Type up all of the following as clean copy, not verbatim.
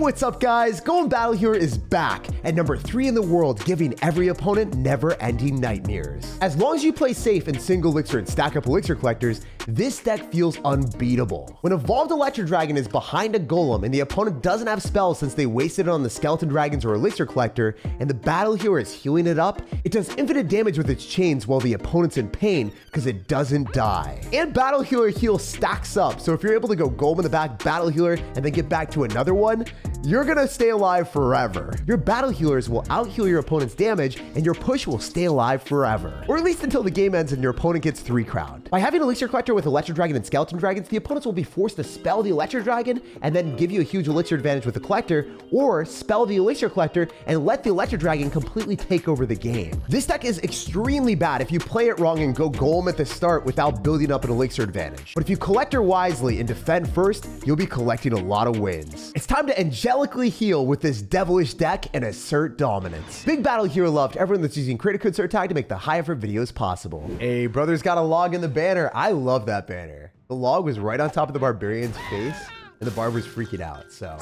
What's up guys? Golem Battle Healer is back at number 3 in the world, giving every opponent never-ending nightmares. As long as you play safe in single elixir and stack up elixir collectors, this deck feels unbeatable. When Evolved Electro Dragon is behind a Golem and the opponent doesn't have spells since they wasted it on the Skeleton Dragons or Elixir Collector, and the Battle Healer is healing it up, it does infinite damage with its chains while the opponent's in pain because it doesn't die. And Battle Healer heal stacks up, so if you're able to go Golem in the back, Battle Healer, and then get back to another one, you're gonna stay alive forever. Your battle healers will out-heal your opponent's damage, and your push will stay alive forever. Or at least until the game ends and your opponent gets 3 crowned. By having Elixir Collector with Electro Dragon and Skeleton Dragons, the opponents will be forced to spell the Electro Dragon and then give you a huge Elixir advantage with the Collector, or spell the Elixir Collector and let the Electro Dragon completely take over the game. This deck is extremely bad if you play it wrong and go Golem at the start without building up an Elixir advantage. But if you Collector wisely and defend first, you'll be collecting a lot of wins. It's time to angelically heal with this devilish deck and assert dominance. Big battle here loved everyone that's using creator code SirTag to make the high effort videos possible. Hey, brother's got a log in the banner. I love that banner. The log was right on top of the barbarian's face and the barber's freaking out. So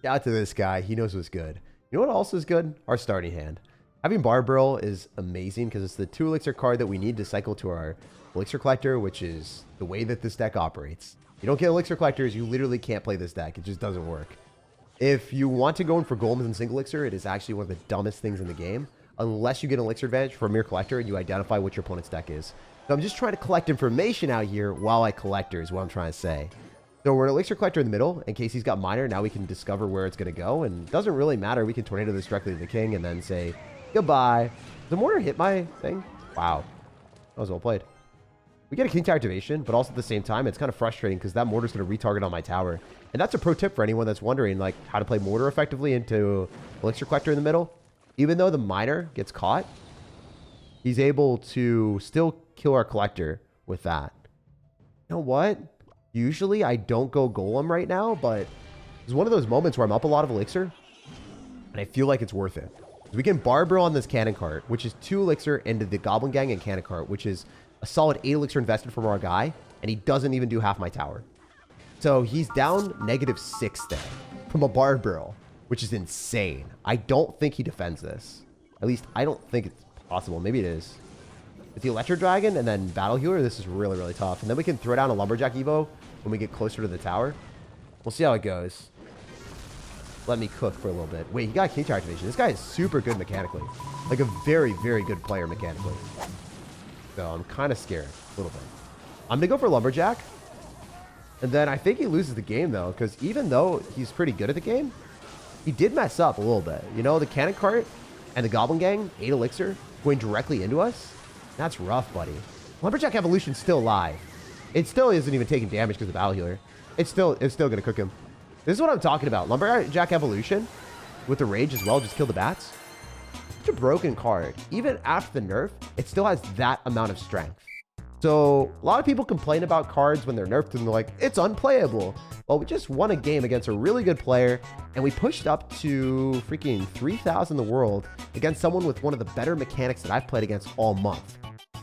shout out to this guy. He knows what's good. You know what also is good? Our starting hand. Having Barbarill is amazing because it's the 2 elixir card that we need to cycle to our elixir collector, which is the way that this deck operates. You don't get elixir collectors, you literally can't play this deck. It just doesn't work. If you want to go in for golems and single elixir, it is actually one of the dumbest things in the game, unless you get an elixir advantage from your collector and you identify what your opponent's deck is. So I'm just trying to collect information out here while I collector is what I'm trying to say. So we're an elixir collector in the middle. In case he's got miner, now we can discover where it's going to go, and it doesn't really matter. We can tornado this directly to the king and then say goodbye. Did the mortar hit my thing? Wow. That was well played. We get a king tower activation, but also at the same time, it's kind of frustrating because that mortar's going to retarget on my tower. And that's a pro tip for anyone that's wondering like how to play mortar effectively into elixir collector in the middle. Even though the miner gets caught, he's able to still kill our collector with that. You know what? Usually I don't go golem right now, but it's one of those moments where I'm up a lot of elixir and I feel like it's worth it. We can Barbarill on this cannon cart, which is 2 elixir into the goblin gang and cannon cart, which is a solid 8 elixir invested from our guy, and he doesn't even do half my tower. So he's down -6 there from a Barbarill, which is insane. I don't think he defends this. At least I don't think it's possible. Maybe it is. With the Electro Dragon and then Battle Healer, this is really, really tough. And then we can throw down a Lumberjack Evo when we get closer to the tower. We'll see how it goes. Let me cook for a little bit. Wait, he got king tower activation. This guy is super good mechanically. Like a very, very good player mechanically. So I'm kind of scared a little bit. I'm going to go for Lumberjack. And then I think he loses the game, though, because even though he's pretty good at the game, he did mess up a little bit. You know, the cannon cart and the goblin gang, 8 elixir, going directly into us. That's rough, buddy. Lumberjack evolution's still alive. It still isn't even taking damage because of Battle Healer. It's still going to cook him. This is what I'm talking about. Lumberjack evolution with the rage as well, just kill the bats. It's a broken card. Even after the nerf, it still has that amount of strength. So a lot of people complain about cards when they're nerfed and they're like, it's unplayable. Well, we just won a game against a really good player and we pushed up to freaking 3,000 in the world against someone with one of the better mechanics that I've played against all month.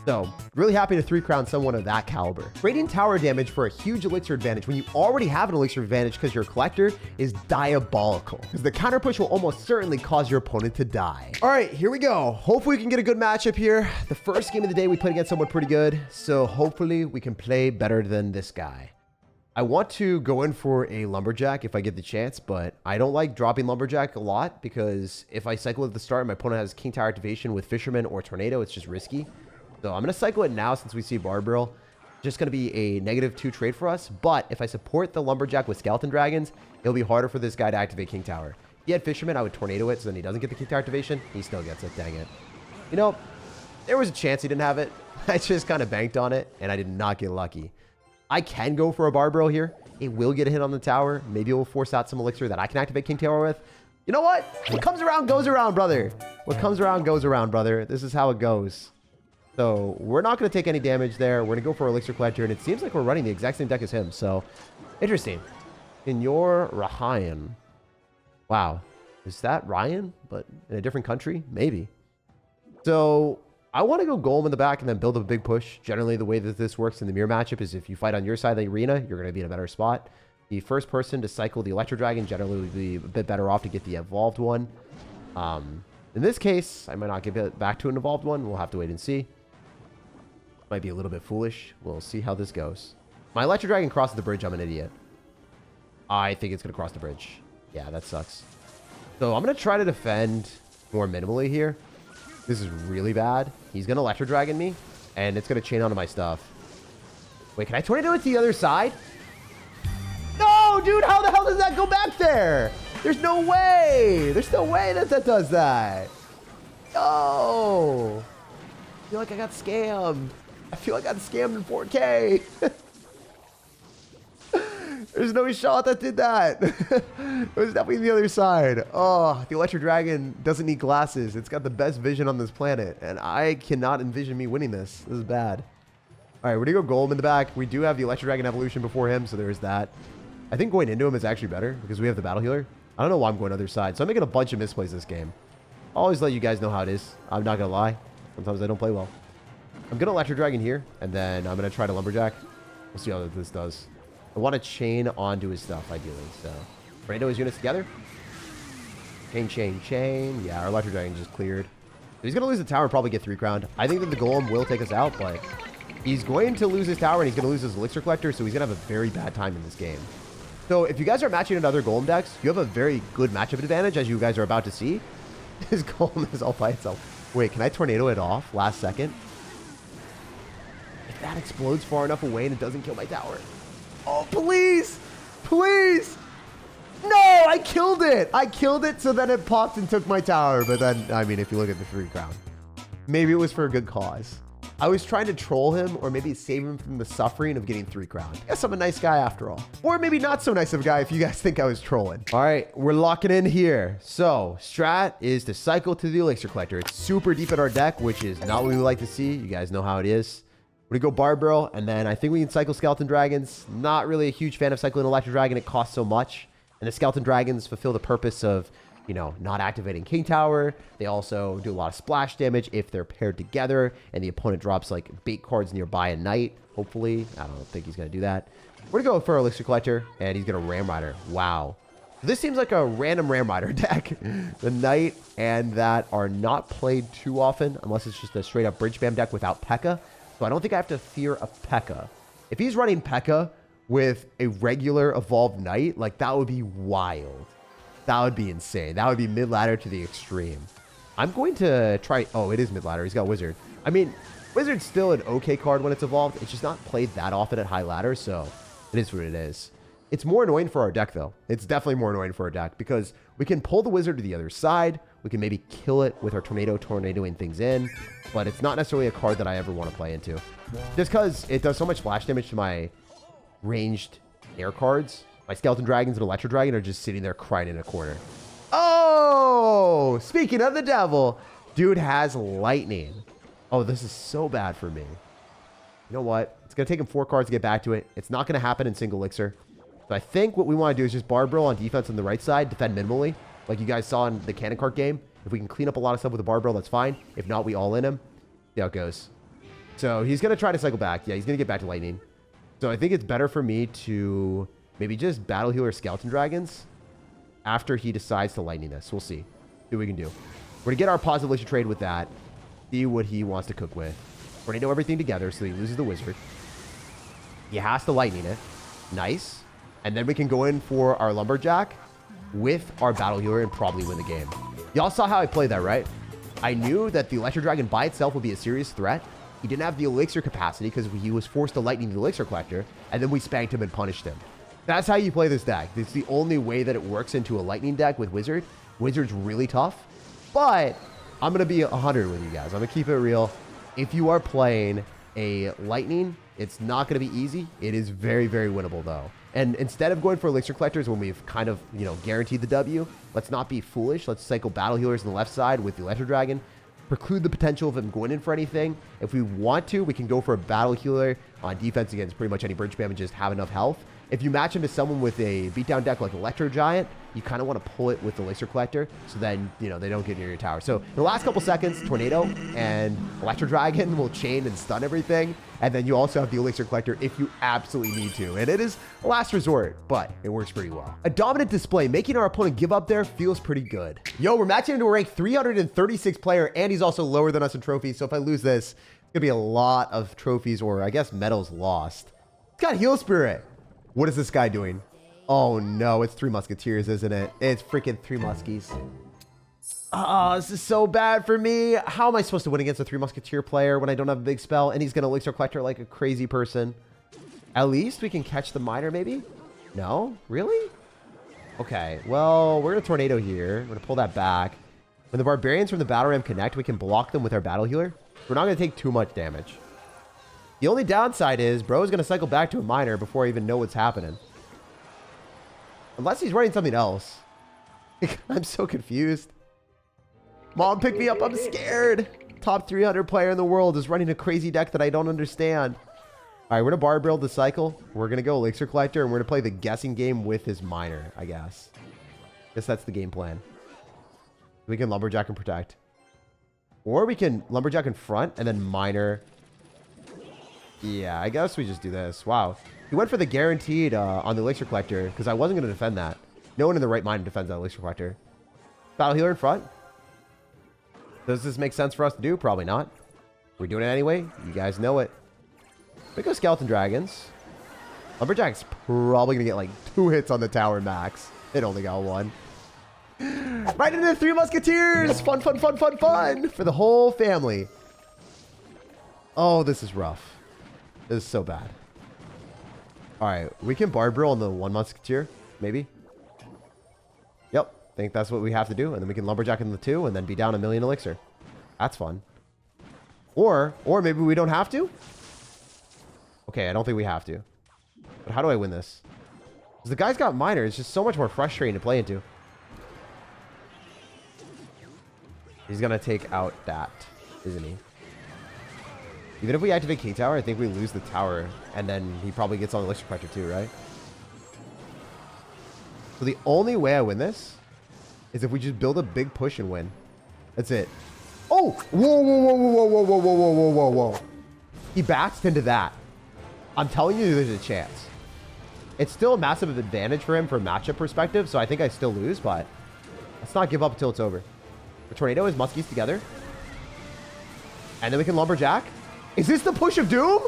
So really happy to 3 crown someone of that caliber. Trading tower damage for a huge elixir advantage when you already have an elixir advantage because your collector is diabolical. Because the counter push will almost certainly cause your opponent to die. All right, here we go. Hopefully we can get a good matchup here. The first game of the day we played against someone pretty good. So hopefully we can play better than this guy. I want to go in for a Lumberjack if I get the chance, but I don't like dropping Lumberjack a lot because if I cycle at the start and my opponent has king tower activation with Fisherman or Tornado, it's just risky. So I'm going to cycle it now since we see Barbarill. Just going to be a -2 trade for us. But if I support the Lumberjack with Skeleton Dragons, it'll be harder for this guy to activate King Tower. If he had Fisherman, I would Tornado it so then he doesn't get the King Tower activation. He still gets it. Dang it. You know, there was a chance he didn't have it. I just kind of banked on it, and I did not get lucky. I can go for a Barbarill here. It will get a hit on the tower. Maybe it will force out some elixir that I can activate King Tower with. You know what? What comes around goes around, brother. What comes around goes around, brother. This is how it goes. So we're not going to take any damage there. We're going to go for Elixir Collector, and it seems like we're running the exact same deck as him. So interesting. In your Ryan. Wow. Is that Ryan, but in a different country? Maybe. So I want to go Golem in the back and then build a big push. Generally, the way that this works in the mirror matchup is if you fight on your side of the arena, you're going to be in a better spot. The first person to cycle the Electro Dragon generally would be a bit better off to get the evolved one. In this case, I might not give it back to an evolved one. We'll have to wait and see. Might be a little bit foolish. We'll see how this goes. My Electro Dragon crosses the bridge. I'm an idiot. I think it's going to cross the bridge. Yeah, that sucks. So I'm going to try to defend more minimally here. This is really bad. He's going to Electro Dragon me, and it's going to chain onto my stuff. Wait, can I tornado it to the other side? No, dude, how the hell does that go back there? There's no way. There's no way that that does that. No. I feel like I got scammed. I feel like I got scammed in 4K. There's no shot that did that. It was definitely the other side. Oh, the Electro Dragon doesn't need glasses. It's got the best vision on this planet, and I cannot envision me winning this. This is bad. All right, we're going to go Golem in the back. We do have the Electro Dragon evolution before him, so there's that. I think going into him is actually better because we have the Battle Healer. I don't know why I'm going other side, so I'm making a bunch of misplays this game. I'll always let you guys know how it is. I'm not going to lie. Sometimes I don't play well. I'm going to Electro Dragon here, and then I'm going to try to Lumberjack. We'll see how this does. I want to chain onto his stuff, ideally. So, tornado his units together. Chain, chain, chain. Yeah, our Electro Dragon just cleared. He's going to lose the tower and probably get 3 crowned. I think that the Golem will take us out, but he's going to lose his tower and he's going to lose his elixir collector, so he's going to have a very bad time in this game. So, if you guys are matching in other Golem decks, you have a very good matchup advantage, as you guys are about to see. His Golem is all by itself. Wait, can I tornado it off last second? If that explodes far enough away and it doesn't kill my tower. Oh, please! Please! No! I killed it! I killed it, so then it popped and took my tower. But then, I mean, if you look at the 3 crown. Maybe it was for a good cause. I was trying to troll him, or maybe save him from the suffering of getting 3 crown. I guess I'm a nice guy after all. Or maybe not so nice of a guy if you guys think I was trolling. All right, we're locking in here. So, strat is to cycle to the elixir collector. It's super deep in our deck, which is not what we would like to see. You guys know how it is. We're going to go Barbell, and then I think we can cycle Skeleton Dragons. Not really a huge fan of cycling Electro Dragon. It costs so much. And the Skeleton Dragons fulfill the purpose of, you know, not activating King Tower. They also do a lot of splash damage if they're paired together, and the opponent drops, like, bait cards nearby at night, hopefully. I don't think he's going to do that. We're going to go for Elixir Collector, and he's going to Ram Rider. Wow. This seems like a random Ram Rider deck. The Knight and that are not played too often, unless it's just a straight-up Bridge Spam deck without P.E.K.K.A. So I don't think I have to fear a P.E.K.K.A. If he's running P.E.K.K.A. with a regular Evolved Knight, like, that would be wild. That would be insane. That would be mid-ladder to the extreme. I'm going to try... Oh, it is mid-ladder. He's got Wizard. I mean, Wizard's still an okay card when it's evolved. It's just not played that often at high ladder, so it is what it is. It's more annoying for our deck, though. It's definitely more annoying for our deck because we can pull the Wizard to the other side. We can maybe kill it with our tornadoing things in, but it's not necessarily a card that I ever want to play into. Just because it does so much splash damage to my ranged air cards. My Skeleton Dragons and Electro Dragon are just sitting there crying in a corner. Oh! Speaking of the devil, dude has lightning. Oh, this is so bad for me. You know what? It's going to take him 4 cards to get back to it. It's not going to happen in single elixir. So I think what we want to do is just Barbell on defense on the right side, defend minimally, like you guys saw in the Cannon Cart game. If we can clean up a lot of stuff with the Barbell, that's fine. If not, we all in him. See how it goes. So he's going to try to cycle back. Yeah, he's going to get back to lightning. So I think it's better for me to maybe just Battle Healer Skeleton Dragons after he decides to lightning us. We'll see. See what we can do. We're going to get our positive elixir trade with that. See what he wants to cook with. We're going to do everything together so he loses the Wizard. He has to lightning it. Nice. And then we can go in for our Lumberjack with our Battle Healer and probably win the game. Y'all saw how I played that, right? I knew that the Electro Dragon by itself would be a serious threat. He didn't have the elixir capacity because he was forced to lightning the elixir collector, and then we spanked him and punished him. That's how you play this deck. It's the only way that it works into a lightning deck with Wizard. Wizard's really tough, but I'm going to be 100 with you guys. I'm going to keep it real. If you are playing a lightning, it's not going to be easy. It is very, very winnable, though. And instead of going for elixir collectors when we've kind of, you know, guaranteed the W, let's not be foolish. Let's cycle Battle Healers on the left side with the Electro Dragon. Preclude the potential of him going in for anything. If we want to, we can go for a Battle Healer on defense against pretty much any Bridge Spam and just have enough health. if you match into someone with a beatdown deck like Electro Giant, you kind of want to pull it with the Elixir Collector, so then, you know, they don't get near your tower. So in the last couple seconds, Tornado and Electro Dragon will chain and stun everything, and then you also have the Elixir Collector if you absolutely need to. And it is a last resort, but it works pretty well. A dominant display, making our opponent give up there, feels pretty good. Yo, we're matching into a rank 336 player, and he's also lower than us in trophies, so if I lose this, it's gonna be a lot of trophies, or I guess medals lost. It's got Heal Spirit. What is this guy doing? Oh no, it's 3 Musketeers, isn't it? It's freaking 3 Muskies. Oh, this is so bad for me. How am I supposed to win against a 3 Musketeer player when I don't have a big spell and he's going to Elixir Collector like a crazy person? At least we can catch the Miner, maybe? No? Really? Okay, well, we're going to Tornado here. We're going to pull that back. When the Barbarians from the Battle Ram connect, we can block them with our Battle Healer. We're not going to take too much damage. The only downside is bro is going to cycle back to a Miner before I even know what's happening. Unless he's running something else. I'm so confused. Mom, pick me up. I'm scared. Top 300 player in the world is running a crazy deck that I don't understand. All right, we're going to bar build the cycle. We're going to go Elixir Collector, and we're going to play the guessing game with his Miner, I guess. Guess that's the game plan. We can Lumberjack and Protect. Or we can Lumberjack in front and then Miner. Yeah, I guess we just do this. Wow. He went for the guaranteed on the Elixir Collector because I wasn't going to defend that. No one in the right mind defends that Elixir Collector. Battle Healer in front. Does this make sense for us to do? Probably not. We're doing it anyway. You guys know it. We go Skeleton Dragons. Lumberjack's probably going to get like 2 hits on the tower max. It only got 1. Right into the 3 Musketeers. Fun, fun, fun, fun, fun for the whole family. Oh, this is rough. This is so bad. All right, we can Bar Drill on the 1 Musketeer, maybe. Yep, think that's what we have to do, and then we can Lumberjack in the 2, and then be down 1,000,000 Elixir. That's fun. Or maybe we don't have to. Okay, I don't think we have to. But how do I win this? Because the guy's got Miner. It's just so much more frustrating to play into. He's gonna take out that, isn't he? Even if we activate King Tower, I think we lose the tower, and then he probably gets on Elixir Collector too, right? So the only way I win this is if we just build a big push and win. That's it. Oh! Whoa, whoa, whoa, whoa, whoa, whoa, whoa, whoa, whoa, whoa. He backs into that. I'm telling you, there's a chance. It's still a massive advantage for him from a matchup perspective, so I think I still lose, but let's not give up until it's over. The Tornado is Muskies together. And then we can Lumberjack. Is this the push of doom?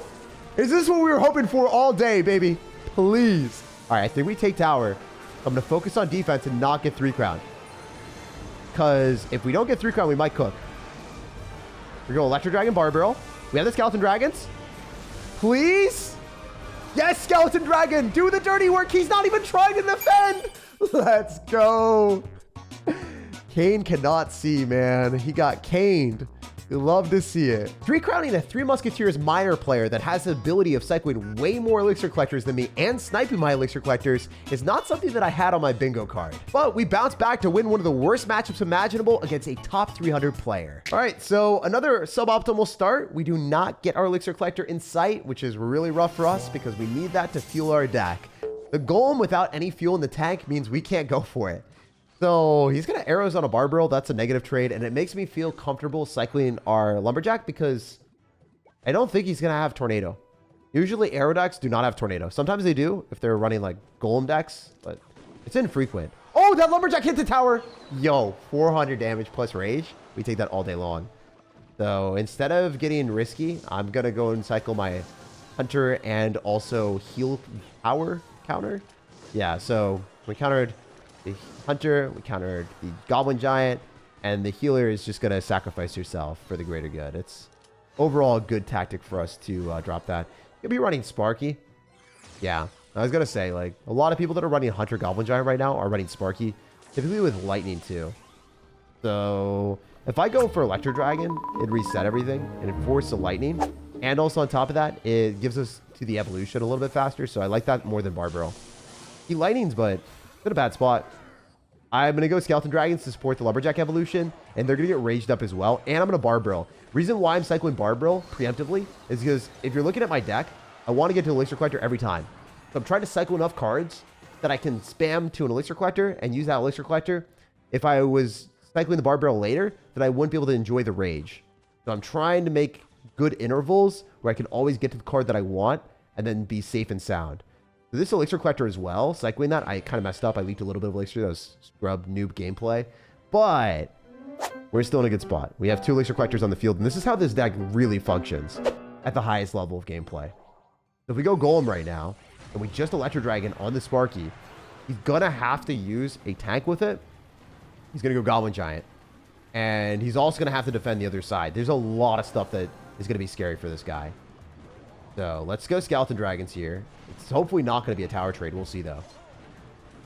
Is this what we were hoping for all day, baby? Please. All right, I think we take tower. I'm going to focus on defense and not get 3 crown. Because if we don't get 3 crown, we might cook. We're going Electro Dragon Bar Barrel. We have the Skeleton Dragons. Please? Yes, Skeleton Dragon. Do the dirty work. He's not even trying to defend. Let's go. Kane cannot see, man. He got caned. You love to see it. 3 crowning a 3 Musketeers Miner player that has the ability of cycling way more Elixir Collectors than me and sniping my Elixir Collectors is not something that I had on my bingo card. But we bounced back to win one of the worst matchups imaginable against a top 300 player. All right, so another suboptimal start. We do not get our Elixir Collector in sight, which is really rough for us because we need that to fuel our deck. The Golem without any fuel in the tank means we can't go for it. So he's going to arrows on a Bar Barrel. That's a negative trade, and it makes me feel comfortable cycling our Lumberjack because I don't think he's going to have Tornado. Usually arrow decks do not have Tornado. Sometimes they do if they're running like Golem decks, but it's infrequent. Oh, that Lumberjack hit the tower. Yo, 400 damage plus rage. We take that all day long. So instead of getting risky, I'm going to go and cycle my Hunter and also heal power counter. Yeah, so we countered the Hunter, we countered the Goblin Giant, and the healer is just going to sacrifice yourself for the greater good. It's overall a good tactic for us to drop that. You'll be running Sparky. Yeah, I was going to say, like, a lot of people that are running Hunter Goblin Giant right now are running Sparky, typically with Lightning too. So if I go for Electro Dragon, it reset everything and it forces the Lightning. And also on top of that, it gives us to the evolution a little bit faster. So I like that more than Bar Barrel. He Lightnings, but it's in a bad spot. I'm going to go Skeleton Dragons to support the Lumberjack evolution, and they're going to get raged up as well. And I'm going to Bar Barrel. Reason why I'm cycling Bar Barrel preemptively is because if you're looking at my deck, I want to get to Elixir Collector every time. So I'm trying to cycle enough cards that I can spam to an elixir collector and use that elixir collector. If I was cycling the Barb Barrel later, then I wouldn't be able to enjoy the rage. So I'm trying to make good intervals where I can always get to the card that I want and then be safe and sound. So this elixir collector as well, cycling that, I kind of messed up. I leaked a little bit of elixir. That was scrub noob gameplay. But we're still in a good spot. We have 2 elixir collectors on the field, and this is how this deck really functions at the highest level of gameplay. So if we go Golem right now, and we just Electro Dragon on the Sparky, he's gonna have to use a tank with it. He's gonna go Goblin Giant. And he's also gonna have to defend the other side. There's a lot of stuff that is gonna be scary for this guy. So let's go Skeleton Dragons here. It's hopefully not gonna be a tower trade. We'll see though.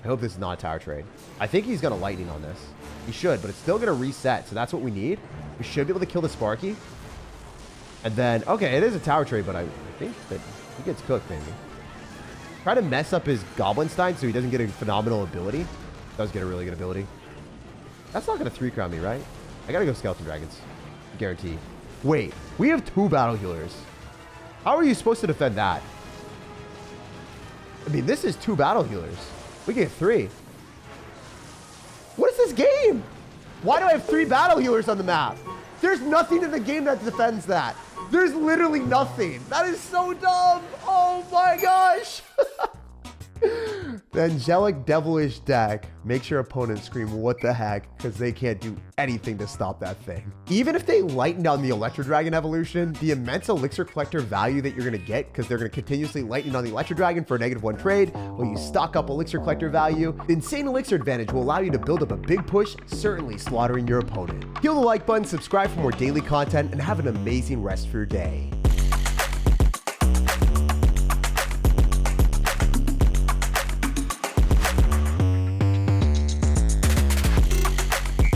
I hope this is not a tower trade. I think he's gonna Lightning on this. He should, but it's still gonna reset. So that's what we need. We should be able to kill the Sparky. And then, okay, it is a tower trade, but I think that he gets cooked maybe. Try to mess up his Goblinstein so he doesn't get a phenomenal ability. Does get a really good ability. That's not going to 3-crown me, right? I got to go Skeleton Dragons. Guarantee. Wait, we have 2 Battle Healers. How are you supposed to defend that? I mean, this is 2 Battle Healers. We get 3. What is this game? Why do I have 3 Battle Healers on the map? There's nothing in the game that defends that. There's literally nothing. That is so dumb. Oh my gosh. The Angelic Devilish deck makes your opponent scream, what the heck? Because they can't do anything to stop that thing. Even if they lighten down the Electro Dragon evolution, the immense Elixir Collector value that you're going to get, because they're going to continuously lighten on the Electro Dragon for a -1 trade, while you stock up Elixir Collector value, the insane Elixir advantage will allow you to build up a big push, certainly slaughtering your opponent. Kill the like button, subscribe for more daily content, and have an amazing rest of your day.